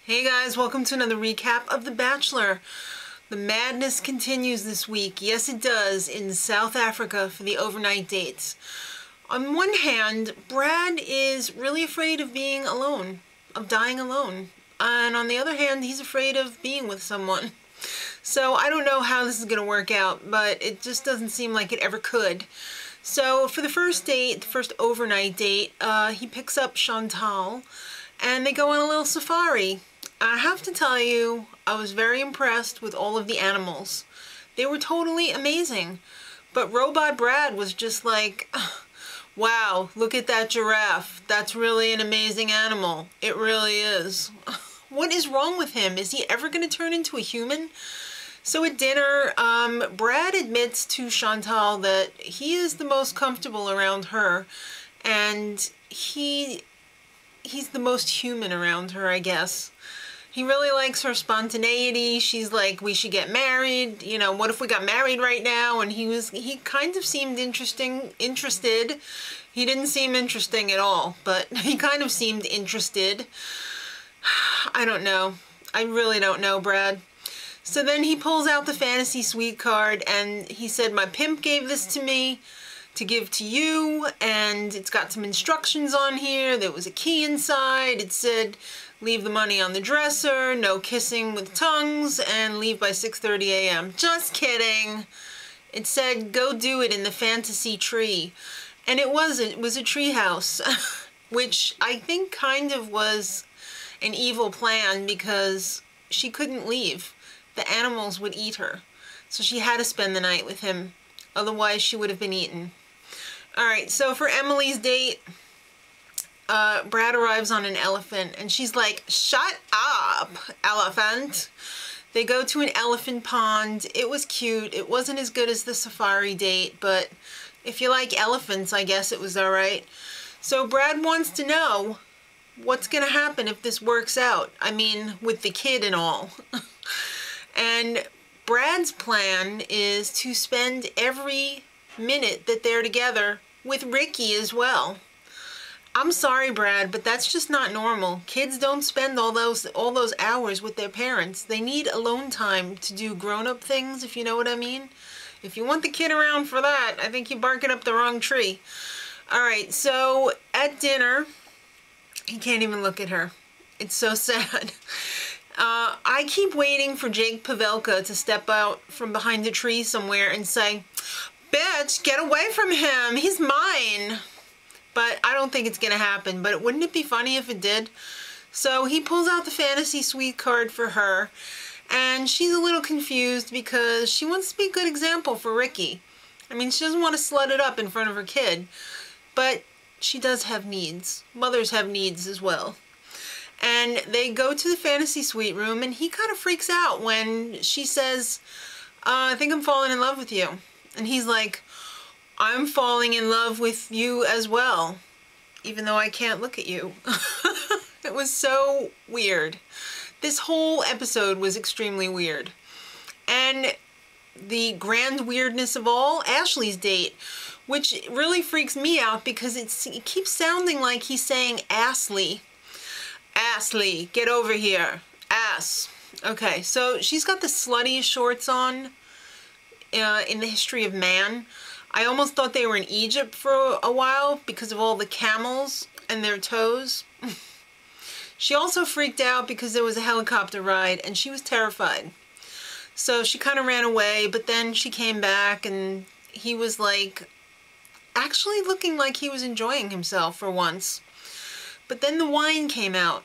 Hey guys, welcome to another recap of The Bachelor. The madness continues this week. Yes, it does, in South Africa for the overnight dates. On one hand, Brad is really afraid of being alone, of dying alone. And on the other hand, he's afraid of being with someone. So I don't know how this is going to work out, but it just doesn't seem like it ever could. So for the first date, the first overnight date, he picks up Chantal and they go on a little safari. I have to tell you, I was very impressed with all of the animals. They were totally amazing. But Robot Brad was just like, wow, look at that giraffe. That's really an amazing animal. It really is. What is wrong with him? Is he ever going to turn into a human? So at dinner, Brad admits to Chantal that he is the most comfortable around her, and he's the most human around her, I guess. He really likes her spontaneity. She's like, we should get married. You know, what if we got married right now? And he kind of seemed interested. He didn't seem interesting at all, but he kind of seemed interested. I don't know. I really don't know, Brad. So then he pulls out the fantasy suite card and he said, my pimp gave this to me to give to you, and it's got some instructions on here. There was a key inside. It said, leave the money on the dresser, no kissing with tongues, and leave by 6:30 a.m. Just kidding. It said, go do it in the fantasy tree. And it was a tree house, which I think kind of was an evil plan because she couldn't leave. The animals would eat her. So she had to spend the night with him. Otherwise, she would have been eaten. All right, so for Emily's date, Brad arrives on an elephant, and she's like, shut up, elephant. They go to an elephant pond. It was cute. It wasn't as good as the safari date, but if you like elephants, I guess it was all right. So Brad wants to know what's going to happen if this works out. I mean, with the kid and all. And Brad's plan is to spend every minute that they're together with Ricky as well. I'm sorry, Brad, but that's just not normal. Kids don't spend all those hours with their parents. They need alone time to do grown-up things, if you know what I mean. If you want the kid around for that, I think you're barking up the wrong tree. All right, so at dinner, he can't even look at her. It's so sad. I keep waiting for Jake Pavelka to step out from behind a tree somewhere and say, bitch, get away from him. He's mine. But I don't think it's going to happen. But wouldn't it be funny if it did? So he pulls out the fantasy suite card for her. And she's a little confused because she wants to be a good example for Ricky. I mean, she doesn't want to slut it up in front of her kid. But she does have needs. Mothers have needs as well. And they go to the fantasy suite room, and he kind of freaks out when she says, I think I'm falling in love with you. And he's like, I'm falling in love with you as well, even though I can't look at you. It was so weird. This whole episode was extremely weird. And the grand weirdness of all, Ashley's date, which really freaks me out because it keeps sounding like he's saying Ashley. Ashley, get over here. Ass. Okay, so she's got the sluttiest shorts on in the history of man. I almost thought they were in Egypt for a while because of all the camels and their toes. She also freaked out because there was a helicopter ride and she was terrified. So she kind of ran away, but then she came back and he was like, actually looking like he was enjoying himself for once. But then the wine came out.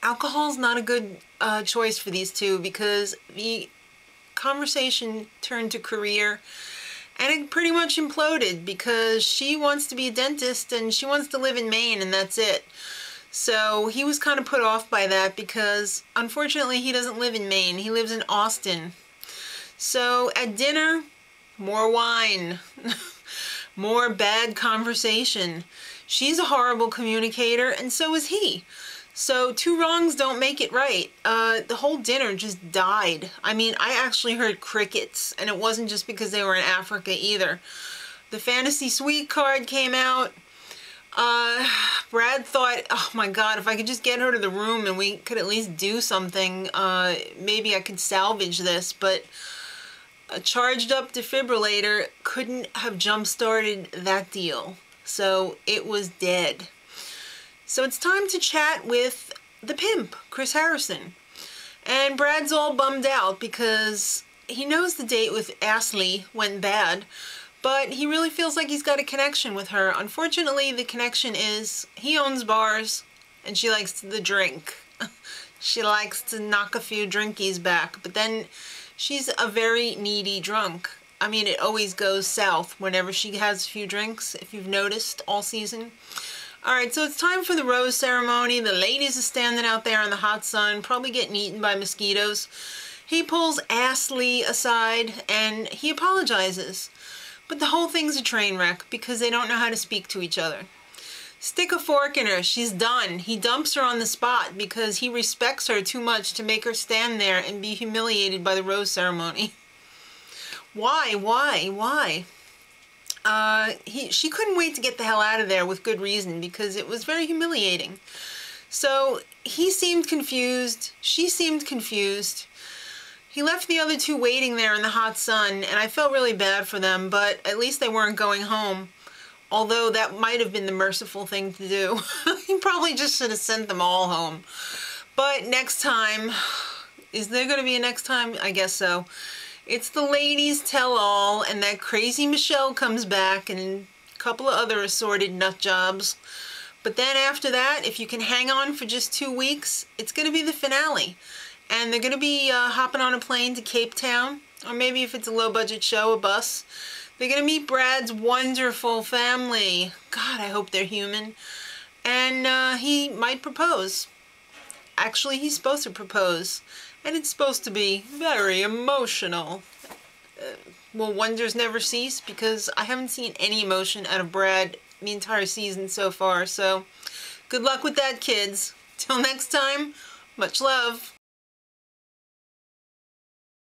Alcohol's not a good choice for these two because the conversation turned to career and it pretty much imploded because she wants to be a dentist and she wants to live in Maine and that's it. So he was kind of put off by that because unfortunately he doesn't live in Maine. He lives in Austin. So at dinner, more wine, more bad conversation. She's a horrible communicator, and so is he. So two wrongs don't make it right. The whole dinner just died. I mean, I actually heard crickets, and it wasn't just because they were in Africa either. The fantasy suite card came out. Uh, Brad thought, oh my God, if I could just get her to the room and we could at least do something, maybe I could salvage this, but a charged up defibrillator couldn't have jump-started that deal. So it was dead. So it's time to chat with the pimp, Chris Harrison. And Brad's all bummed out because he knows the date with Ashley went bad, but he really feels like he's got a connection with her. Unfortunately, the connection is he owns bars and she likes the drink. She likes to knock a few drinkies back, but then she's a very needy drunk. I mean, it always goes south whenever she has a few drinks, if you've noticed all season. Alright, so it's time for the rose ceremony. The ladies are standing out there in the hot sun, probably getting eaten by mosquitoes. He pulls Ashley aside and he apologizes. But the whole thing's a train wreck because they don't know how to speak to each other. Stick a fork in her. She's done. He dumps her on the spot because he respects her too much to make her stand there and be humiliated by the rose ceremony. Why? She couldn't wait to get the hell out of there with good reason because it was very humiliating. So he seemed confused. She seemed confused. He left the other two waiting there in the hot sun, and I felt really bad for them, but at least they weren't going home. Although that might have been the merciful thing to do. He probably just should have sent them all home. But next time, is there going to be a next time? I guess so. It's the ladies tell all, and that crazy Michelle comes back, and a couple of other assorted nut jobs. But then after that, if you can hang on for just 2 weeks, it's going to be the finale. And they're going to be hopping on a plane to Cape Town, or maybe if it's a low-budget show, a bus. They're going to meet Brad's wonderful family. God, I hope they're human. And he might propose. Actually, he's supposed to propose. And it's supposed to be very emotional. Will wonders never cease? Because I haven't seen any emotion out of Brad the entire season so far. So, good luck with that, kids. Till next time, much love.